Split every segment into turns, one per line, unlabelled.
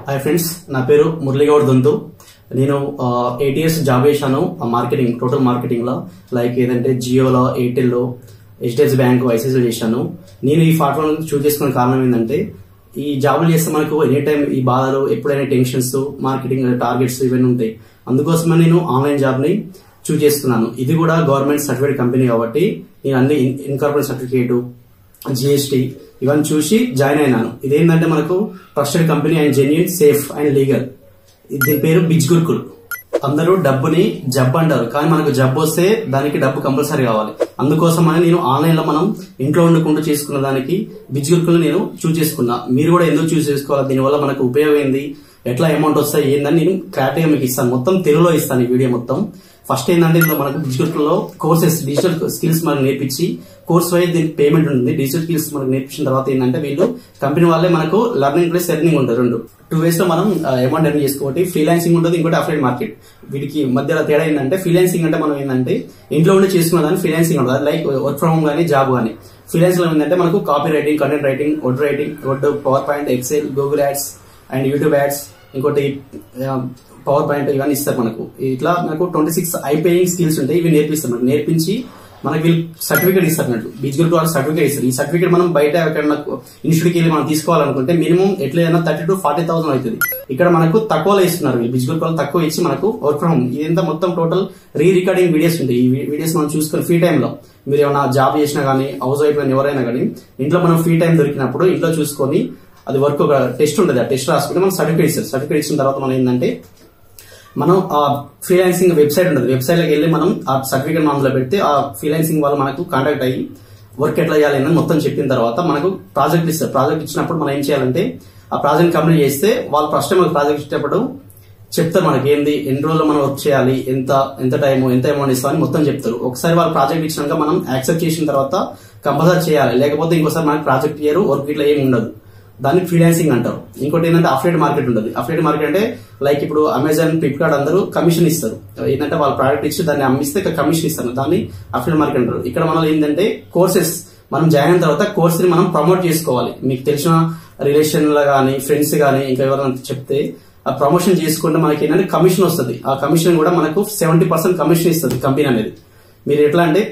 Hi friends, నా పేరు మురళీగౌడ్ దొంతు. నేను 8 years జాబ్ చేశాను మార్కెటింగ్, టోటల్ మార్కెటింగ్ లో. లైక్ ఏదంటే జియోలో, ఎయిర్టెల్లో, హెచ్డిఎఫ్సి బ్యాంక్, ఐసిఐసిఐ చేశాను. నేను ఈ ఫార్ట్ చూస్ చేసుకున్న కారణం ఏంటంటే, ఈ జాబులు చేస్తే మనకు ఎనీ టైం ఈ బాధలు, ఎప్పుడైనా టెన్షన్స్, మార్కెటింగ్ టార్గెట్స్ ఇవన్నీ ఉంటాయి. అందుకోసమే నేను ఆన్లైన్ జాబ్ ని చూస్ చేసుకున్నాను. ఇది కూడా గవర్నమెంట్ సర్టిఫైడ్ కంపెనీ కాబట్టి నేను అన్ని ఇన్కార్పొరేట్ సర్టిఫికేట్, జిఎస్టీ ఇవన్నీ చూసి జాయిన్ అయినాను. ఇదేంటంటే మనకు trusted company and genuine, safe and legal. దీని పేరు బిజ్ గురుకుల్. అందరూ డబ్బుని జబ్బు అంటారు, కానీ మనకు జబ్బు వస్తే దానికి డబ్బు కంపల్సరీ కావాలి. అందుకోసం అని నేను ఆన్లైన్ లో మనం ఇంట్లో వండుకుంటూ చేసుకున్న దానికి బిజ్ గురుకుల్ నేను చూస్ చేసుకున్నా. మీరు కూడా ఎందుకు చూస్ చేసుకోవాలి, దీనివల్ల మనకు ఉపయోగం ఏంది, ఎట్లా అమౌంట్ వస్తాయి ఏందని నేను క్లారిటీగా మీకు ఇస్తాను. మొత్తం తెలుగులో ఇస్తాను ఈ వీడియో మొత్తం. ఫస్ట్ ఏంటంటే ఇందులో మనకు డిజిటల్ లో కోర్సెస్, డిజిటల్ స్కిల్స్ మనకు నేర్పించి, కోర్స్ వైజ్ దీనికి పేమెంట్ ఉంటుంది. డిజిటల్ స్కిల్స్ మనకు నేర్పించిన తర్వాత ఏంటంటే వీళ్ళు కంపెనీ వాళ్ళే మనకు లర్నింగ్ ప్లస్ ఎర్నింగ్ ఉంటుంది. 2 ways లో మనం అమౌంట్ ఎర్న్ చేసుకోవాలి. ఫ్రీలాన్సింగ్ ఉంటుంది, ఇంకోటి అఫ్లైట్ మార్కెట్. వీటికి మధ్యలో తేడా ఏంటంటే, ఫ్రీలాన్సింగ్ అంటే మనం ఏంటంటే ఇంట్లో ఉండి చేసుకున్న దాన్ని ఫ్రీలాన్సింగ్ ఉంటుంది. లైక్ వర్క్ ఫ్రమ్ హోమ్ కానీ, జాబ్ కానీ. ఫ్రీలాన్స్ లో ఏంటంటే మనకు copy writing, content writing, Word, PowerPoint, Excel, Google ads and YouTube ads, ఇంకోటి పవర్ పాయింట్ ఇవన్నీ ఇస్తారు మనకు. ఇట్లా మనకు 26 ఐపేయింగ్ స్కిల్స్ ఉంటాయి. ఇవి నేర్పిస్తారు మనకు. నేర్పించి మనకి వీళ్ళు సర్టిఫికేట్ ఇస్తారు అన్నట్టు. బిజ్ గురుకుల్ వాళ్ళు సర్టిఫికేట్ ఇస్తారు. ఈ సర్టిఫికేట్ మనం బయట ఎక్కడైనా ఇన్స్టిట్యూట్కి వెళ్ళి మనం తీసుకోవాలనుకుంటే మినిమం ఎట్లయినా 30,000 to 40,000 అవుతుంది. ఇక్కడ మనకు తక్కువలో ఇస్తున్నారు. బిజ్ గురుకుల్ వాళ్ళు తక్కువ ఇచ్చి మనకు వర్క్ ఫ్రమ్ హోమ్. ఇదంతా మొత్తం టోటల్ రికార్డింగ్ వీడియోస్ ఉంటాయి. ఈ వీడియోస్ మనం చూసుకొని ఫ్రీ టైమ్ లో మీరు ఏమైనా జాబ్ చేసినా కానీ, హౌస్ వైఫ్ కానీ, ఎవరైనా కానీ ఇంట్లో మనం ఫ్రీ టైం దొరికినప్పుడు ఇంట్లో చూసుకొని అది వర్క్ ఒక టెస్ట్ ఉంటుంది. ఆ టెస్ట్ రాసుకుంటే మనం సర్టిఫికేట్ ఇస్తారు. సర్టిఫికేట్ ఇచ్చిన తర్వాత మనం ఏంటంటే, మనం ఆ ఫ్రీలాన్సింగ్ వెబ్సైట్ ఉంటుంది. వెబ్సైట్ లోకి వెళ్ళి మనం ఆ సర్టిఫికేట్ మనలో పెడితే ఆ ఫ్రీలాన్సింగ్ వాళ్ళు మనకు కాంటాక్ట్ అయ్యి వర్క్ ఎట్లా చేయాలి అని మొత్తం చెప్పిన తర్వాత మనకు ప్రాజెక్ట్ ఇస్తారు. ప్రాజెక్ట్ ఇచ్చినప్పుడు మనం ఏం చేయాలంటే, ఆ ప్రాజెక్ట్ కంప్లీట్ చేస్తే వాళ్ళు ఫస్ట్ టైం ప్రాజెక్ట్ ఇచ్చేటప్పుడు చెప్తారు మనకి ఏంది, ఎన్ని రోజులు మనం వర్క్ చేయాలి, ఎంత టైం, ఎంత అమౌంట్ ఇస్తామని మొత్తం చెప్తారు. ఒకసారి వాళ్ళు ప్రాజెక్ట్ ఇచ్చినాక మనం యాక్సెప్ట్ చేసిన తర్వాత కంపల్సరీ చేయాలి. లేకపోతే ఇంకోసారి మనకి ప్రాజెక్ట్ ఇయ్యరు, వర్క్ ఇట్లా ఏమి ఉండదు. దాన్ని ఫ్రీలాన్సింగ్ అంటారు. ఇంకోటి ఏంటంటే అఫ్లైట్ మార్కెట్ ఉంటుంది. అఫ్లైట్ మార్కెట్ అంటే లైక్ ఇప్పుడు అమెజాన్, ఫ్లిప్కార్ట్ అందరూ కమిషన్ ఇస్తారు. ఏంటంటే వాళ్ళ ప్రోడక్ట్ ఇచ్చి దాన్ని అమ్మిస్తే కమిషన్ ఇస్తారు. దాన్ని అఫ్లైట్ మార్కెట్ అంటారు. ఇక్కడ మనం ఏంటంటే కోర్సెస్ మనం జాయిన్ అయిన తర్వాత కోర్స్ ని మనం ప్రమోట్ చేసుకోవాలి. మీకు తెలిసిన రిలేషన్ లో కానీ, ఫ్రెండ్స్ కానీ, ఇంకా ఎవరైనా చెప్తే ఆ ప్రమోషన్ చేసుకుంటే మనకి ఏంటంటే కమిషన్ వస్తుంది. ఆ కమిషన్ కూడా మనకు 70% కమిషన్ ఇస్తుంది కంపెనీ అనేది. మీరు ఎట్లా అంటే,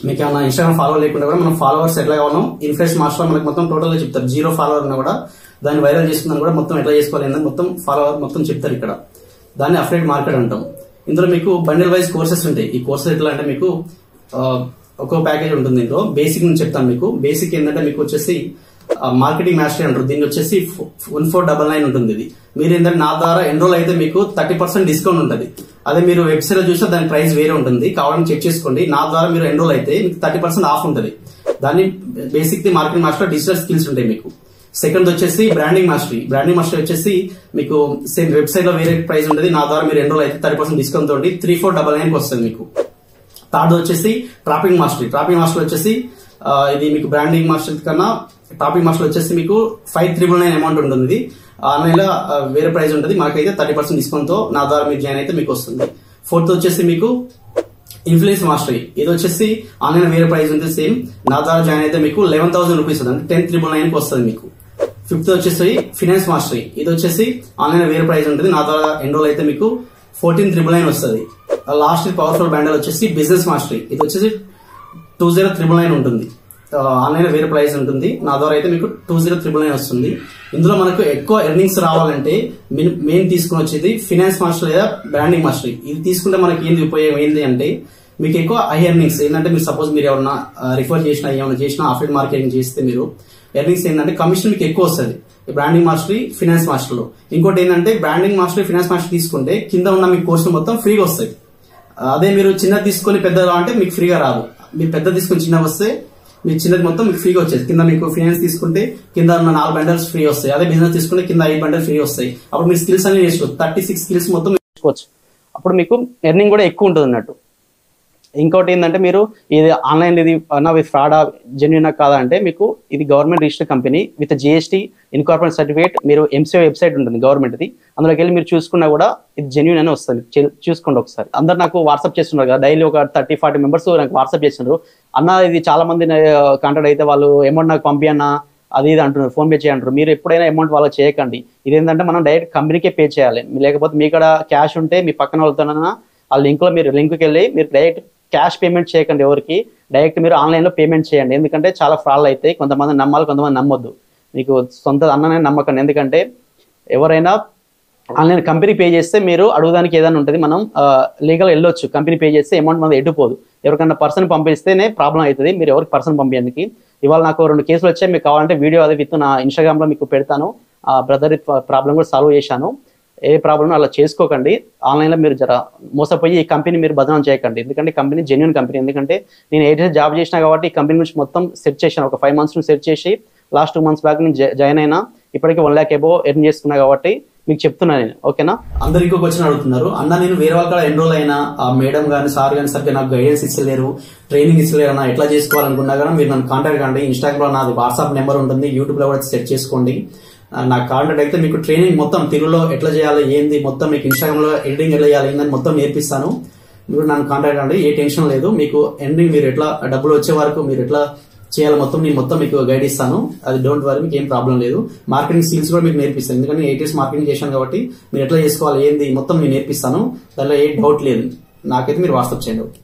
మీకు ఏమైనా ఇన్స్టాగ్రామ్ ఫాలోవర్ లేకుండా కూడా మనం ఫాలోవర్స్ ఎట్లా కావాలో ఇన్ఫ్లుయెన్స్ మాస్టర్ మనకు మొత్తం టోటల్ గా చెప్తారు. 0 ఫాలోవర్ ఉన్నా కూడా దాన్ని వైరల్ చేసుకున్నాను కూడా మొత్తం ఎట్లా చేసుకోవాలి అనేది మొత్తం ఫాలోవర్ మొత్తం చెప్తారు ఇక్కడ. దాన్ని అఫ్లైట్ మార్కెట్ అంటాం. ఇందులో మీకు బండిల్ వైజ్ కోర్సెస్ ఉంటాయి. ఈ కోర్సెస్ ఎట్లా అంటే మీకు ఒక్కో ప్యాకేజ్ ఉంటుంది. ఇందులో బేసిక్ నుంచి చెప్తాను మీకు. బేసిక్ ఏంటంటే మీకు వచ్చేసి మార్కెటింగ్ మాస్టరీ అంటారు. దీనికి వచ్చేసి 1499 ఉంటుంది. ఇది మీరు ఏంటంటే నా ద్వారా ఎన్రోల్ అయితే మీకు 30% డిస్కౌంట్ ఉంటుంది. అదే మీరు వెబ్సైట్ లో చూస్తే దాని ప్రైస్ వేరే ఉంటుంది. కావాలని చెక్ చేసుకోండి. నా ద్వారా మీరు ఎన్రోల్ అయితే మీకు 30% ఆఫ్ ఉంటుంది. దాన్ని basic the marketing master, digital skills ఉంటాయి మీకు. సెకండ్ వచ్చేసి బ్రాండింగ్ మాస్టరీ. బ్రాండింగ్ మాస్టరీ వచ్చేసి మీకు సేమ్ వెబ్సైట్ లో వేరే ప్రైస్ ఉంటుంది. నా ద్వారా మీరు ఎన్రోల్ అయితే 30% డిస్కౌంట్ తోటి 3499 వస్తుంది మీకు. థర్డ్ వచ్చేసి ట్రాపింగ్ మాస్టరీ. ట్రాపింగ్ మాస్టర్ వచ్చేసి ఇది మీకు బ్రాండింగ్ మాస్టర్ కన్నా టాపింగ్ మాస్టర్ వచ్చేసి మీకు 5399 అమౌంట్ ఉంటుంది. ఆన్లైన్ లో వేరే ప్రైస్ ఉంటుంది. మనకైతే 30% డిస్కౌంట్ తో నా ద్వారా మీరు జాయిన్ అయితే మీకు వస్తుంది. ఫోర్త్ వచ్చేసి మీకు ఇన్ఫ్లుయెన్స్ మాస్టరీ. ఇది వచ్చేసి ఆన్లైన్ వేరే ప్రైస్ ఉంటుంది. సేమ్ నా ద్వారా జాయిన్ అయితే మీకు 11,000 రూపీస్ అంటే 10,999 వస్తుంది మీకు. ఫిఫ్త్ వచ్చేసి ఫినాన్స్ మాస్టరీ. ఇది వచ్చేసి ఆన్లైన్ వేరే ప్రైస్ ఉంటుంది. నా ద్వారా ఎన్రోల్ అయితే మీకు 14,999 వస్తుంది. లాస్ట్ పవర్ఫుల్ బ్యాండల్ వచ్చేసి బిజినెస్ మాస్టరీ. ఇది వచ్చేసి 20,999 ఉంటుంది. ఆన్లైన్ వేరే ప్రైస్ ఉంటుంది. నా ద్వారా అయితే మీకు 20,999 వస్తుంది. ఇందులో మనకు ఎక్కువ ఎర్నింగ్స్ రావాలంటే మెయిన్ తీసుకుని వచ్చేది ఫినాన్స్ మాస్టర్ లేదా బ్రాండింగ్ మాస్టరీ. ఇది తీసుకుంటే మనకి ఏంది ఉపయోగం ఏంటి అంటే, మీకు ఎక్కువ హై ఎర్నింగ్స్ ఏంటంటే, మీరు సపోజ్ మీరు ఎవరన్నా రిఫర్ చేసినా, ఏమైనా చేసినా, అఫిలియేట్ మార్కెటింగ్ చేస్తే మీరు ఎర్నింగ్స్ ఏంటంటే కమిషన్ మీకు ఎక్కువ వస్తుంది. బ్రాండింగ్ మాస్టరీ, ఫినాన్స్ మాస్టర్ లో. ఇంకోటి ఏంటంటే బ్రాండింగ్ మాస్టరీ, ఫినాన్స్ మాస్టర్ తీసుకుంటే కింద ఉన్న మీ కోర్సులు మొత్తం ఫ్రీగా వస్తాయి. అదే మీరు చిన్నది తీసుకొని పెద్దగా అంటే మీకు ఫ్రీగా రాదు. మీరు పెద్ద తీసుకొని చిన్నగా వస్తే మీరు చిన్నది మొత్తం మీకు ఫ్రీగా వచ్చేది. కింద మీకు ఫినాన్స్ తీసుకుంటే కింద ఉన్న 4 బండల్స్ ఫ్రీ వస్తాయి. అదే బిజినెస్ తీసుకుంటే కింద 5 బండల్ ఫ్రీ వస్తాయి. అప్పుడు మీ స్కిల్స్ అన్ని నేర్చుకోవచ్చు. 36 స్కిల్స్ మొత్తం నేర్చుకోవచ్చు. అప్పుడు మీకు ఎర్నింగ్ కూడా ఎక్కువ ఉంటుంది అన్నట్టు. ఇంకోటి ఏంటంటే, మీరు ఇది ఆన్లైన్ ఇది ఫ్రాడా, జెన్యూనా కాదా అంటే, మీకు ఇది government register company with GST, incorporate certificate. మీరు ఎంసీఓ వెబ్సైట్ ఉంటుంది గవర్నమెంట్ది, అందులోకి వెళ్ళి మీరు చూసుకున్నా కూడా ఇది జెన్యూన్ అని వస్తుంది. చూసుకోండి ఒకసారి. అందరు నాకు వాట్సాప్ చేస్తున్నారు కదా, డైలీ ఒక 30-40 మెంబర్స్ నాకు వాట్సాప్ చేస్తున్నారు. అన్న ఇది చాలా మంది కాంటాక్ట్ అయితే వాళ్ళు అమౌంట్ నాకు పంపి అన్న,
అది ఇది అంటున్నారు, ఫోన్ పే చేయంటారు. మీరు ఎప్పుడైనా అమౌంట్ వాళ్ళకి చేయకండి. ఇదేంటంటే మనం డైరెక్ట్ కంపెనీకే పే చేయాలి. లేకపోతే మీ ఇక్కడ క్యాష్ ఉంటే మీ పక్కన వాళ్ళతోనైనా ఆ లింక్లో మీరు లింక్కి వెళ్ళి మీరు డైరెక్ట్ క్యాష్ పేమెంట్ చేయకండి ఎవరికి, డైరెక్ట్ మీరు ఆన్లైన్లో పేమెంట్ చేయండి. ఎందుకంటే చాలా ఫ్రాడ్లు అవుతాయి. కొంతమంది నమ్మాలి, కొంతమంది నమ్మొద్దు. మీకు సొంత అన్ననే నమ్మకండి. ఎందుకంటే ఎవరైనా ఆన్లైన్ కంపెనీ పే చేస్తే మీరు అడుగుదానికి ఏదైనా ఉంటుంది, మనం లీగల్ వెళ్ళొచ్చు. కంపెనీ పే చేస్తే అమౌంట్ మన ఎటుపోదు. ఎవరికైనా పర్సన్ పంపిస్తేనే ప్రాబ్లం అవుతుంది. మీరు ఎవరికి పర్సన్ పంపించడానికి. ఇవాళ నాకు 2 కేసులు వచ్చాయి. మీకు కావాలంటే వీడియో అది విత్ నా ఇన్స్టాగ్రామ్లో మీకు పెడతాను. బ్రదర్ ప్రాబ్లం కూడా సాల్వ్ చేశాను. ఏ ప్రాబ్లం అలా చేసుకోకండి. ఆన్లైన్లో మీరు జర మోసపోయి ఈ కంపెనీ మీరు బదనాం చేయకండి. ఎందుకంటే కంపెనీ జెన్యూన్ కంపెనీ. ఎందుకంటే నేను 8 years జాబ్ చేసినా కాబట్టి ఈ కంపెనీ నుంచి మొత్తం సెట్ చేశాను. ఒక 5 months నుంచి సెట్ చేసి లాస్ట్ 2 months బ్యాక్ నేను జాయిన్ అయినా. ఇప్పటికీ 1 lakh above ఎర్న్ చేసుకున్నా కాబట్టి మీకు చెప్తున్నా నేను. ఓకేనా?
అందరు ఇంకో క్వశ్చన్ అడుగుతున్నారు, అన్న నేను వేరే వాళ్ళ కాడ ఎన్రోల్ అయినా ఆ మేడం కానీ సార్ కానీ సరిగ్గా నాకు గైడెన్స్ ఇస్తలేరు, ట్రైనింగ్ ఇస్తలేరు అన్న, ఎట్లా చేసుకోవాలనుకున్నా కానీ మీరు నన్ను కాంటాక్ట్ కండి. ఇన్స్టాగ్రామ్ నాది వాట్సాప్ నెంబర్ ఉంటుంది, యూట్యూబ్ లో కూడా సెట్ చేసుకోండి. నాకు కాంటాక్ట్ అయితే మీకు ట్రైనింగ్ మొత్తం తెలుగులో ఎట్లా చేయాలి ఏంది మొత్తం మీకు ఇన్స్టాగ్రామ్ లో ఎడిటింగ్ ఎట్లా చేయాలి ఏందని మొత్తం నేర్పిస్తాను. మీరు నన్ను కాంటాక్ట్ కండి, ఏ టెన్షన్ లేదు. మీకు ఎండింగ్ మీరు ఎట్లా డబ్బులు వచ్చే వరకు మీరు ఎట్లా చేయాలి మొత్తం నేను మొత్తం మీకు గైడ్ ఇస్తాను. అది డోంట్ వరీ, మీకు ఏం ప్రాబ్లం లేదు. మార్కెటింగ్ స్కిల్స్ కూడా మీకు నేర్పిస్తాను. ఎందుకంటే 8 years మార్కెటింగ్ చేశాను కాబట్టి మీరు ఎట్లా చేసుకోవాలి ఏంది మొత్తం నేను నేర్పిస్తాను. దానిలో ఏ డౌట్ లేదు. నాకైతే మీరు వాట్సాప్ చేయండి.